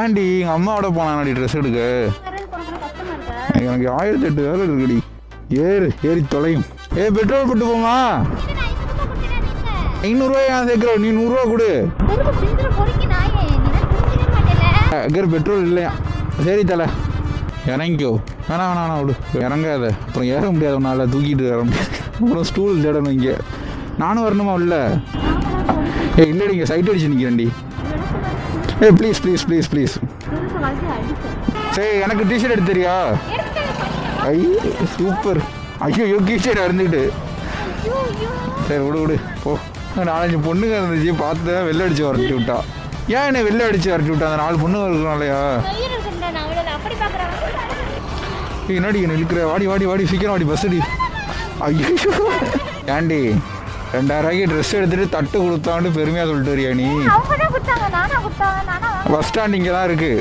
ஏன்டி எங்கள் அம்மாவோட போனாடி ட்ரெஸ் எடுக்க? எனக்கு 1008 வேலை இருக்குடி. ஏறி தொலையும். பெட்ரோல் போட்டு போமா? 500 ரூபாய் நான் சேர்க்குறேன், நீ 100 ரூபா கொடு. பெட்ரோல் இல்லையா? சரி தலை இறங்கிக்கோ. வேணாம் விடு, இறங்காத. அப்புறம் ஏற முடியாது, உன்னால தூக்கிட்டு வர முடியாது. அப்புறம் ஸ்டூல் தேடணும் இங்கே. நானும் வரணுமா உள்ள? இல்லைடி, இங்கே சைட் அடிச்சு நிற்கிறேன்டி. ப்ளீஸ். சரி, எனக்கு டிஷர்ட் எடுத்து தெரியா? சூப்பர். ஐயோ டிஷர்ட் இருந்துக்கிட்டு. சரி விடு போ. 4-5 பொண்ணுங்க இருந்துச்சு, பார்த்து வெளில அடிச்சு வரட்டி விட்டா. ஏன் என்ன வெளில அடிச்சு வரட்டி விட்டா? அந்த 4 பொண்ணுங்க இருக்கிறனாலையா? என்னடி என்ன இழுக்கிற? வாடி சீக்கிரம் வாடி, பஸ் அடி. ஐயோ ஏண்டி 2000 ரூபாய்க்கு ட்ரெஸ் எடுத்துட்டு தட்டு கொடுத்தான்னு பெருமையாக சொல்லிட்டு வரியா நீ? பஸ் ஸ்டாண்ட் இங்கே தான் இருக்கு.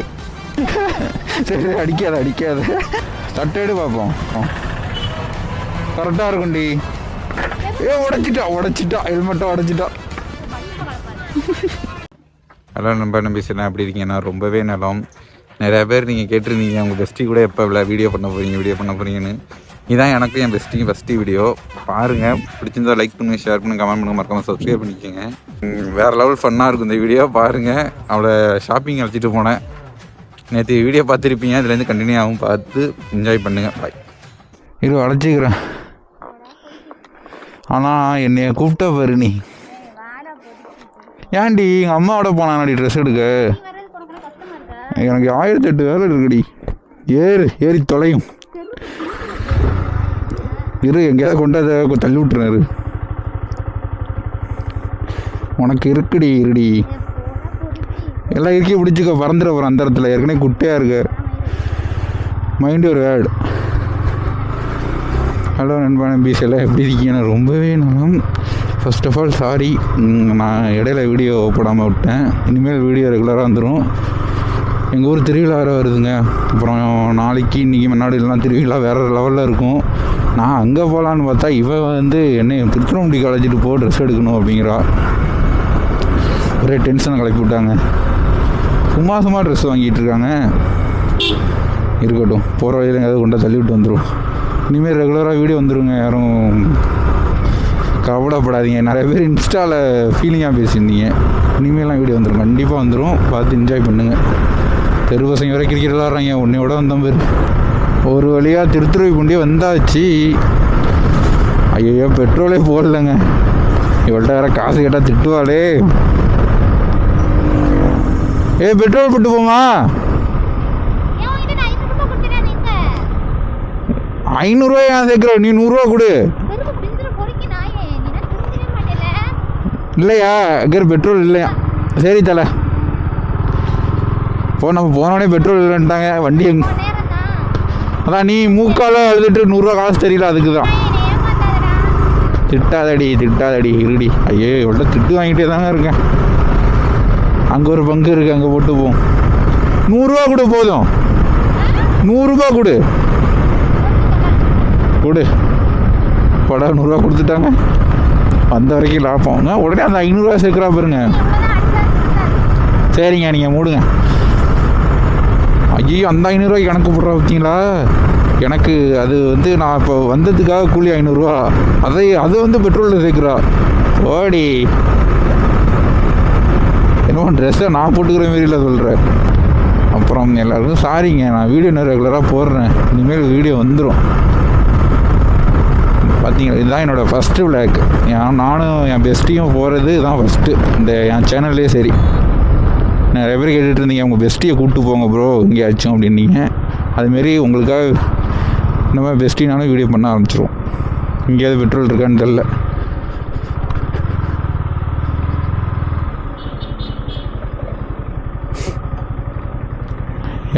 சரி அடிக்காத. தட்டு எடு பார்ப்போம். கரெக்டாக இருக்கும்டி. உடைச்சிட்டா ஹெல்மெட்டை உடைச்சிட்டா. ஹலோ நம்பி சார், எப்படி இருக்கீங்கன்னா ரொம்பவே நலம். நிறையா பேர் நீங்கள் கேட்டிருந்தீங்க உங்கள் பெஸ்ட்டி கூட எப்போ வீடியோ பண்ண போகிறீங்கன்னு. இதான் எனக்கு என் ஃபஸ்ட்டு வீடியோ. பாருங்கள், பிடிச்சிருந்தா லைக் பண்ணுங்கள், ஷேர் பண்ணுங்கள், கமெண்ட் பண்ணுங்கள், மறக்காமல் சப்ஸ்கிரைப் பண்ணிக்கோங்க. வேறு லெவல் ஃபன்னாக இருக்கும் இந்த வீடியோ. பாருங்கள், அவளை ஷாப்பிங் அழைச்சிட்டு போனேன். நேற்று வீடியோ பார்த்துருப்பீங்க, இதுலேருந்து கண்டினியூ ஆகும், பார்த்து என்ஜாய் பண்ணுங்கள். பாய். அழைச்சிக்கிறேன். ஆனால் என்னைய கூப்பிட்டா பாரு நீ. ஏன்டி எங்கள் அம்மாவோட போனாடி ட்ரெஸ் எடுக்க? எனக்கு 1008 வேலை இருக்குடி. ஏறி தொலையும். எங்கேயாவது கொண்டாத தள்ளி விட்டுறாரு. உனக்கு இருடி. எல்லாம் இருக்கே பிடிச்சிக்கோ, பறந்துட போகிற அந்த இடத்துல. ஏற்கனவே குட்டையாக இருக்கு. மைண்டு ஒரு வேர்டு. ஹலோ நண்பீஸ், எல்லாம் எப்படி இருக்கீங்கன்னா ரொம்பவே நான் ஃபர்ஸ்ட் ஆஃப் ஆல் சாரி, நான் இடையில வீடியோ போடாமல் விட்டேன். இனிமேல் வீடியோ ரெகுலராக வந்துடும். எங்கள் ஊர் திருவிழா வேறு வருதுங்க. அப்புறம் நாளைக்கு இன்றைக்கி முன்னாடிலாம் திருவிழா வேறு லெவலில் இருக்கும். நான் அங்கே போகலான்னு பார்த்தா என்னை திருச்சிராப்பள்ளி காலேஜுக்கு போ ட்ரெஸ் எடுக்கணும் அப்படிங்கிறா. ஒரே டென்ஷனை கிளப்பி விட்டாங்க. சும்மா ட்ரெஸ் வாங்கிட்டு இருக்காங்க. இருக்கட்டும், போகிற வழியில் எங்கேயாவது கொண்டா தள்ளி விட்டு வந்துடும். இனிமேல் ரெகுலராக வீடியோ வந்துடுங்க, யாரும் கவலைப்படாதீங்க. நிறைய பேர் இன்ஸ்டாவில் ஃபீலிங்காக பேசியிருந்தீங்க. இனிமேலாம் வீடியோ வந்துடும், கண்டிப்பாக வந்துடும். பார்த்து என்ஜாய் பண்ணுங்கள். தெரு பசங்க வரை கிரிக்கெட் விளாட்றாங்க. உன்னையோட வந்த பேர் ஒரு வழியாக திருத்துறைப்பூண்டி வந்தாச்சு. ஐயோ பெட்ரோலே போடலைங்க. இவள்கிட்ட வேறு காசு கேட்டால் திட்டுவாளே. பெட்ரோல் போட்டு போமா? 500 ரூபாய் நான் சேர்க்குறேன், நீ 100 ரூபா கொடு. இல்லையா? பெட்ரோல் இல்லையா? சரி தலை நம்ம போனோடனே பெட்ரோல் இல்லைன்ட்டாங்க. வண்டி அதான் நீ மூக்கால அழுதுட்டு 100 ரூபா காசு தெரியல, அதுக்கு தான். திட்டாதடி இருடி. ஐயோ இவ்வளோ திட்டு வாங்கிட்டே தாங்க இருக்கேன். அங்கே ஒரு பங்கு இருக்குது, அங்கே போட்டு போவோம். 100 ரூபா கொடு, போதும். 100 ரூபா கொடு. படா 100 ரூபா கொடுத்துட்டாங்க. வந்த வரைக்கும் லாபம். உடனே அந்த 500 ரூபா சேர்க்குறா பாருங்க. சரிங்க, நீங்கள் மூடுங்க. ஐயோ அந்த 500 ரூபாய்க்கு கணக்கு போடுறா பார்த்தீங்களா? எனக்கு அது நான் இப்போ வந்ததுக்காக கூலி 500 ரூபா. அது பெட்ரோலில் சேர்க்குறா. ஓடி என்னமோ ட்ரெஸ்ஸை நான் போட்டுக்கிற மாரியில் சொல்கிறேன். அப்புறம் எல்லாருக்கும் சாரிங்க, நான் வீடியோ இன்னும் ரெகுலராக போடுறேன். இனிமேல் வீடியோ வந்துடும். பார்த்தீங்களா, இதுதான் என்னோடய ஃபஸ்ட்டு விளாக். நானும் என் பெஸ்ட்டியும் போகிறது இதுதான் ஃபஸ்ட்டு இந்த என் சேனல்லே. சரி, நிறைய பேர் கேட்டுட்டு இருந்தீங்க உங்கள் பெஸ்ட்டியை கூப்பிட்டு போங்க ப்ரோ எங்கேயாச்சும் அப்படின்னீங்க. அதுமாரி உங்களுக்காக இந்த மாதிரி பெஸ்ட்டினாலும் வீடியோ பண்ண ஆரம்பிச்சிருவோம். எங்கேயாவது பெட்ரோல் இருக்கான்னு தெரில.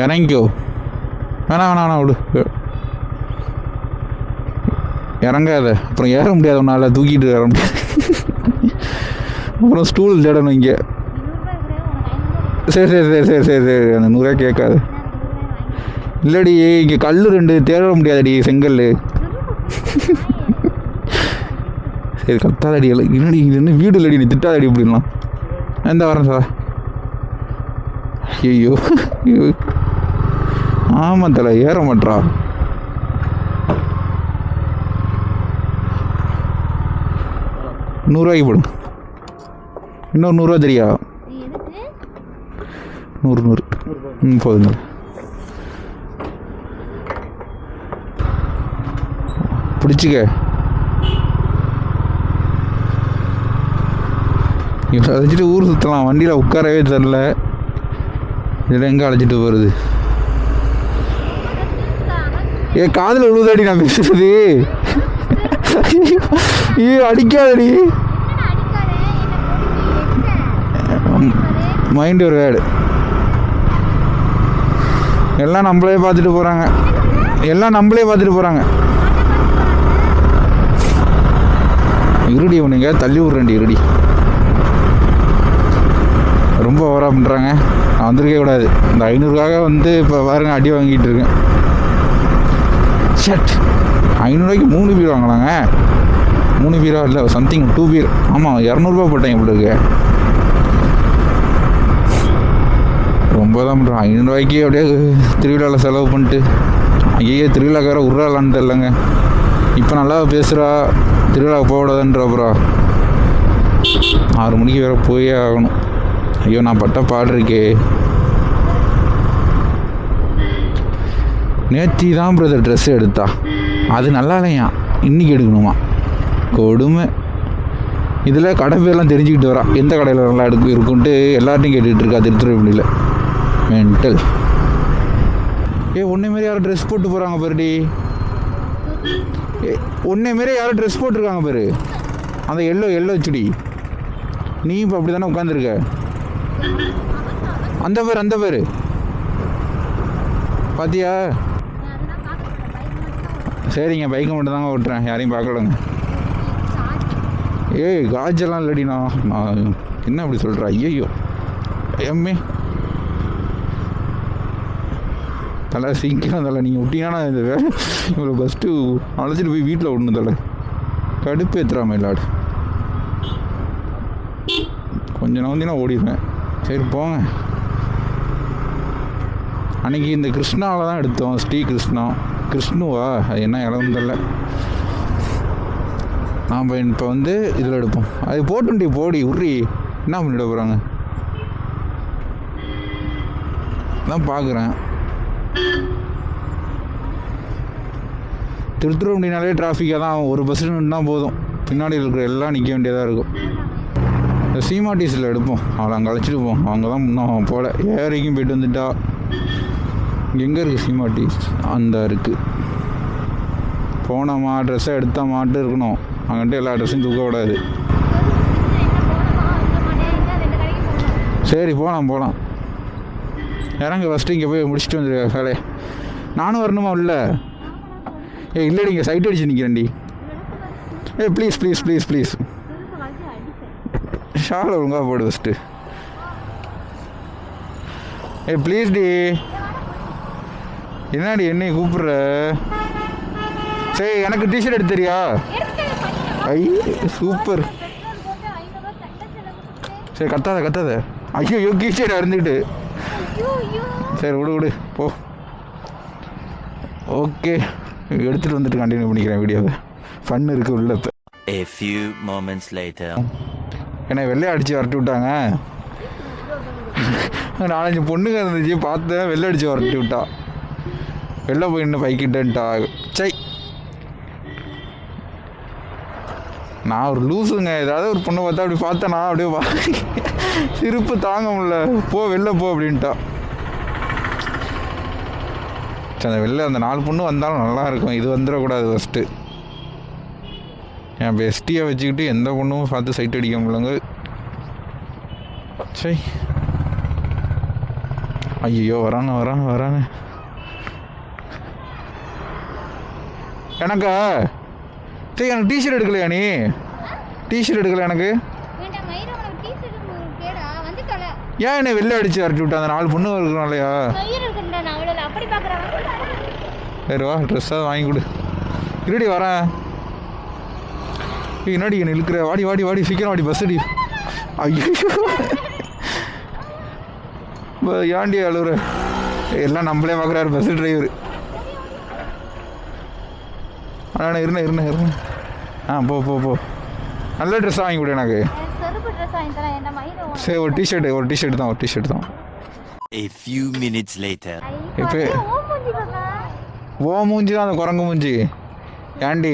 இறங்கிக்கோ. வேணாம் விடு, இறங்காத. அப்புறம் ஏற முடியாது, உன்னால தூக்கிட்டு வர முடியாது. அப்புறம் ஸ்டூல் தேடணும் இங்கே. சரி அந்த 100 ரூபா கேட்காது. இல்லடி, இங்கே கல் 2 தேட முடியாதடி, செங்கல். சரி கத்தாதடி. என்னடி இது என்ன வீடு இல்லடி, நீ திட்டாதடி இப்படின்லாம். எந்த வரேன் சார். ஐயோ ஆமாம் தலை ஏற மாட்டா. நூறுரூவாய்க்கு போடும். இன்னொரு 100 ரூபா தெரியா? 100 போதுங்க. பிடிச்சிக்க. இவரை அழைச்சிட்டு ஊர் சுற்றலாம். வண்டியில் உட்காரவே தெரில. இதில் எங்கே அழைச்சிட்டு போகிறது? காதில் விழுதாடி நான் பேசுறது. அடிக்காதடி. மைண்ட் ஒரு வேர்டு. எல்லாம் நம்மளே பார்த்துட்டு போகிறாங்க. இருடி உனங்க தள்ளி விட்றேன்டி. இருடி ரொம்ப ஓவராக பண்ணுறாங்க. நான் வந்திருக்கே கூடாது. இந்த 500க்காக வந்து இப்போ பாருங்க அடி வாங்கிட்டு இருக்கேன். ஷட் 500 ரூபாய்க்கு 3 பீர் வாங்கலாங்க. 3 பீரா இல்லை சம்திங் 2 பீர். ஆமாம் 200 போட்டேன் இப்படி. ரொம்ப தான் பண்ணுறோம். 500 ரூபாய்க்கு அப்படியே திருவிழாவில் செலவு பண்ணிட்டு ஐயே திருவிழாக்கார உருளாலான்னு தெரிலங்க. இப்போ நல்லா பேசுகிறா. திருவிழாவுக்கு போகக்கூடாதுன்ற அப்புறம் 6 மணிக்கு வேறு போயே ஆகணும். ஐயோ நான் பட்ட பாடுறக்கே. நேற்று தான் பிரதர் ட்ரெஸ்ஸு எடுத்தா. அது நல்லா இல்லையா, இன்றைக்கி எடுக்கணுமா? கொடுமை. இதில் கடை பேர்லாம் தெரிஞ்சுக்கிட்டு வரா. எந்த கடையில் நல்லா இருக்குன்ட்டு எல்லார்ட்டையும் கேட்டுக்கிட்டு இருக்கா. திருத்துறைப்பள்ளியில் மென்டல். உன்னை மாரி யாரும் ட்ரெஸ் போட்டு போகிறாங்க பாருடி. உன்னை மாரி யாரும் ட்ரெஸ் போட்டிருக்காங்க பாரு. அந்த எல்லோ சுடி. நீ இப்போ அப்படி தானே உட்காந்துருக்க. அந்த பேர் பார்த்தியா? சரிங்க பைக்கை மட்டும் தாங்க ஓட்டுறேன். யாரையும் பார்க்கலங்க. காஜெல்லாம் இல்லடி. நான் என்ன அப்படி சொல்கிறேன்? ஐயோ எம்மே தலை சீக்கிரம் தலை. நீங்கள் விட்டீங்கன்னா இந்த வேலை இவ்வளோ ஃபஸ்ட்டு அழைச்சிட்டு போய் வீட்டில் விடணும் தலை. கடுப்பு ஏற்றுறாம இல்லாடு. கொஞ்சம் நவந்தினா ஓடிடுவேன். சரி போங்க. அன்றைக்கி இந்த கிருஷ்ணாவில் தான் எடுத்தோம். ஸ்ரீ கிருஷ்ணுவா அது என்ன இடம் தெரில. நாம் இப்போ வந்து இதில் எடுப்போம். அது போட்டுண்டி போடி உரி. என்ன பண்ணிட போகிறாங்க தான் பார்க்குறேன். திருத்துறைப்பூண்டினாலே டிராஃபிக்காக தான். ஒரு பஸ் நின்றுனா போதும். பின்னாடி இருக்கிற எல்லாம் நிற்க வேண்டியதாக இருக்கும். இந்த சீமாட்டிஸில் எடுப்போம். அவளை அங்கே அழைச்சிட்டு போவோம். அவங்க தான் இன்னும் போகல. ஏரிக்கும் போய்ட்டு வந்துட்டா. எங்கே இருக்குது சீமாட்டிஸ்? அந்த இருக்குது. போனோமா ட்ரெஸ்ஸை எடுத்தால் மாட்டு இருக்கணும். அங்கிட்ட எல்லா ட்ரெஸ்ஸையும் தூக்க விடாது. சரி போகலாம். இறங்க ஃபஸ்ட்டு. இங்கே போய் முடிச்சுட்டு வந்துருக்க வேலையை. நானும் வரணுமா உள்ள? இல்லைடி இங்கே சைட் அடிச்சு நிற்கிறேன்டி. ப்ளீஸ் ஷாலை ஒழுங்காக போடு ஃபஸ்ட்டு. Please D. என்னடி என்னை கூப்பிட்ற? சரி எனக்கு டிஷர்ட் எடுத்து தெரியா? சூப்பர். சரி கத்தாத. ஐயோ கீச்சைடா இருந்துக்கிட்டு. சரி விடு போ. ஓகே எடுத்துகிட்டு வந்துட்டு கண்டினியூ பண்ணிக்கிறேன் வீடியோவை. ஃபன் இருக்குது உள்ள. இப்போ A few moments later. என்னை வெள்ளையை அடித்து வரட்டி விட்டாங்க. 4-5 பொண்ணுங்க இருந்துச்சு பார்த்தேன். வெள்ளை அடித்து வரட்டி விட்டா. வெளில போய் இன்னும் பைக்கிட்டேன்ட்டா. சை நான் ஒரு லூஸுங்க. ஏதாவது ஒரு பொண்ணை பார்த்தா அப்படி பார்த்தேனா அப்படியே சிரிப்பு தாங்க முடியல. வெளில போ அப்படின்ட்டா. அந்த வெளில அந்த 4 பொண்ணு வந்தாலும் நல்லா இருக்கும். இது வந்துடக்கூடாது ஃபஸ்ட்டு. என் பெஸ்ட்டியை வச்சுக்கிட்டு எந்த பொண்ணும் பார்த்து சைட் அடிக்க முடியலங்க. சரி ஐயோ வராங்க. எனக்கா? சரி எனக்கு டிஷர்ட் எடுக்கலையா? நீ டிஷர்ட் எடுக்கல எனக்கு? ஏன் என்னை வெளில அடிச்சு வரட்டி விட்டா? அந்த 4 பொண்ணு இருக்கிறோம் இல்லையா? சரி வா ட்ரெஸ்ஸாக வாங்கி கொடு. இருடி வரேன். என்னடி என்ன இழுக்கிற? வாடி சீக்கிரம் வாடி. பஸ் அடி. ஐயோ ஏன்டி அழுகுற? எல்லாம் நம்மளே பார்க்குறாரு பஸ் டிரைவர். ஆனால் இருந்தேன். ஆ போ போ போ. நல்ல ட்ரெஸ்ஸாக வாங்கி கொடு எனக்கு. சரி ஒரு டிஷர்ட் தான். A few minutes later. இப்போ ஓ மூஞ்சி தான் அந்த குரங்கு மூஞ்சி. ஏன்டி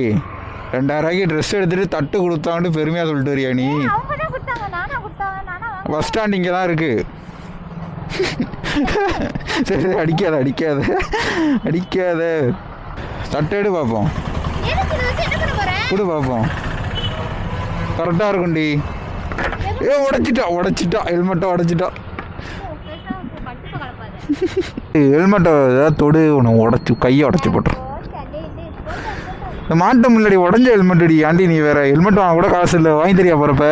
2000 ட்ரெஸ் எடுத்துகிட்டு தட்டு கொடுத்தாங்கன்னு பெருமையாக சொல்லிட்டு வரியா நீ? பஸ் ஸ்டாண்ட் இங்கே தான் இருக்கு. சரி அடிக்காத. தட்டு எடு பார்ப்போம். கொடு பார்ப்போம். கரெக்டாக இருக்கும்டி. உடைச்சிட்டா ஹெல்மெட்டை உடைச்சிட்டா. ஹெல்மெட்டை ஏதாவது தொடு உனக்கு கையை உடச்சி போட்டுரும். மாட்டம் இல்லடி, உடஞ்ச ஹெல்மெட் அடி. ஆண்டி நீ வேற ஹெல்மெட் வாங்க கூட காசு இல்லை, வாங்கி தெரியா போகிறப்ப?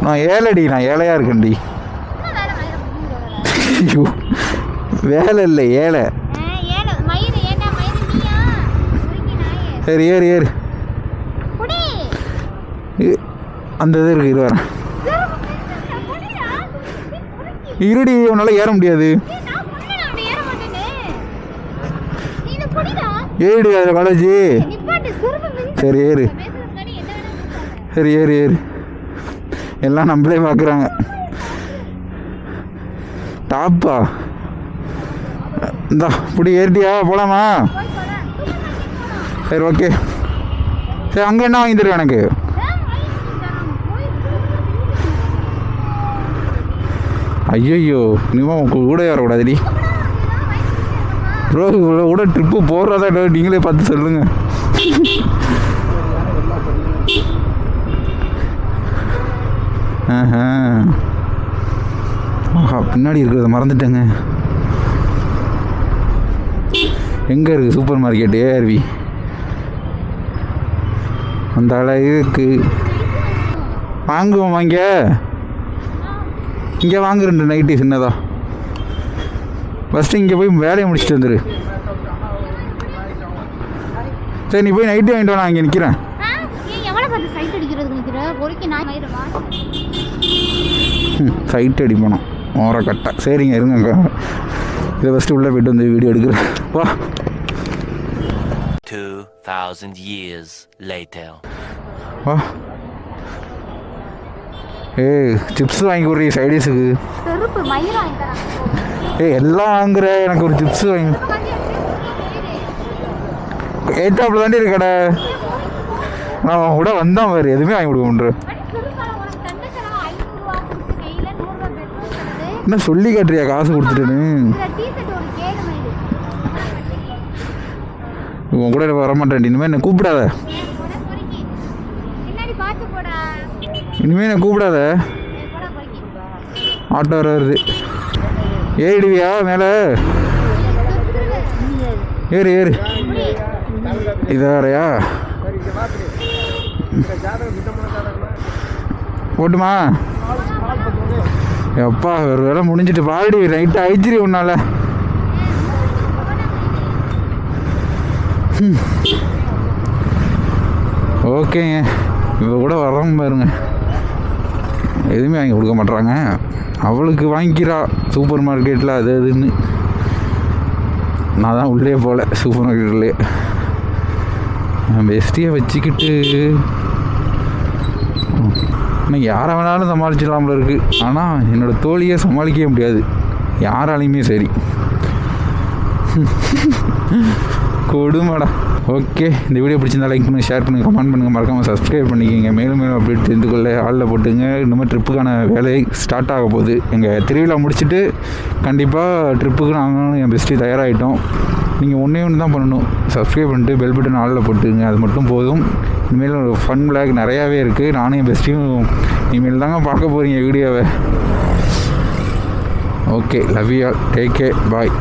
நான் ஏழையாக இருக்கேன்டி. ஐயோ வேலை இல்லை, ஏழை. சரி ஏறு. அந்த இது இருக்கு, வரேன். இருடி, உன்னால் ஏற முடியாது. ஏறிடி அதில் காலேஜ். சரி ஏறு. எல்லாம் நம்மளே பார்க்குறாங்க. டாப்பா இந்தா இப்படி ஏறிட்டியா? போகலாமா? சரி ஓகே. சரி அங்கே என்ன வாங்கி தருவேன் எனக்கு? ஐயோ இனிமேல் கூட ஏறக்கூடாதுடி ப்ரோ. இவ்வளோ கூட ட்ரிப்பு போடுறதா நீங்களே பார்த்து சொல்லுங்க. ஆஹா பின்னாடி இருக்கிறத மறந்துட்டேங்க. எங்கே இருக்குது சூப்பர் மார்க்கெட்டு? ஏஆர்வி அந்த அளவுக்கு வாங்குவோம். இங்கே வாங்க 2 நைட்டு சின்னதா. ஃபஸ்ட்டு இங்கே போய் வேலையை முடிச்சுட்டு வந்துடு. சரி நீ போய் நைட்டு வாங்கிட்டு வா, நான் இங்கே நிற்கிறேன். சைட் அடிப்போம் ஓர கட்டை. சரிங்க இருங்க, இதை ஃபஸ்ட்டு உள்ளே போய்ட்டு வந்து வீடியோ எடுக்கிறேன். வா. 2000 years later. வா. சிப்ஸ் வாங்கி கொடுறீ சைடிஸுக்கு. எல்லாம் வாங்குற, எனக்கு ஒரு சிப்ஸ் வாங்கி. ஏத்தாப்புல தாண்டி இருக்கு கடை. நான் கூட வந்தான் வேறு எதுவுமே வாங்கி கொடுக்கணுன்ற. என்ன சொல்லி காட்டுறியா காசு கொடுத்துட்டேன்னு? உன் கூட வரமாட்டேன். இனிமேல் என்ன கூப்பிடாத. இனிமேல் என்ன கூப்பிடாத. ஆட்டோ வருது. ஏறிடுவியா மேலே? ஏறு. இது வேறையா? போட்டுமா? எப்பா ஒரு வேலை முடிஞ்சிட்டு பாடி நைட்டு ஆயிடுச்சிரி உன்னால. ஓகேங்க, இப்போ கூட வர்றோம் பாருங்க. எதுவுமே வாங்கி கொடுக்க மாட்றாங்க. அவளுக்கு வாங்கிக்கிறா சூப்பர் மார்க்கெட்டில் அது அதுன்னு. நான் தான் உள்ளே போகல சூப்பர் மார்க்கெட்லேயே. பெஸ்ட்டியை வச்சுக்கிட்டு ஆனால் யாரை வேணாலும் சமாளிச்சிடலாம்ல இருக்குது. ஆனால் என்னோடய தோழியை சமாளிக்கவே முடியாது யாராலையுமே. சரி கொடுமாடா. ஓகே, இந்த வீடியோ பிடிச்சிருந்தா லைக் பண்ணுங்கள், ஷேர் பண்ணுங்கள், கமெண்ட் பண்ணுங்கள், மறக்காமல் சப்ஸ்கிரைப் பண்ணிக்கோங்க. மேலும் அப்டேட் தெரிந்து கொள்ள ஆளில் போட்டுங்க. இனிமேல் ட்ரிப்புக்கான வேலை ஸ்டார்ட் ஆக போகுது. எங்கள் திருவிழா முடிச்சுட்டு கண்டிப்பாக ட்ரிப்புக்கு நாங்களும் என் பெஸ்ட்டு தயாராகிட்டோம். நீங்கள் ஒன்றே தான் பண்ணணும், சப்ஸ்கிரைப் பண்ணிட்டு பெல் பட்டன் ஆளில் போட்டுங்க. அது மட்டும் போதும். இனிமேல் ஃபன் விளாக் நிறையாவே இருக்குது. நானும் என் பெஸ்ட்டையும் இனிமேல் தாங்க பார்க்க போகிறீங்க வீடியோவை. Okay, love you all, take care, bye.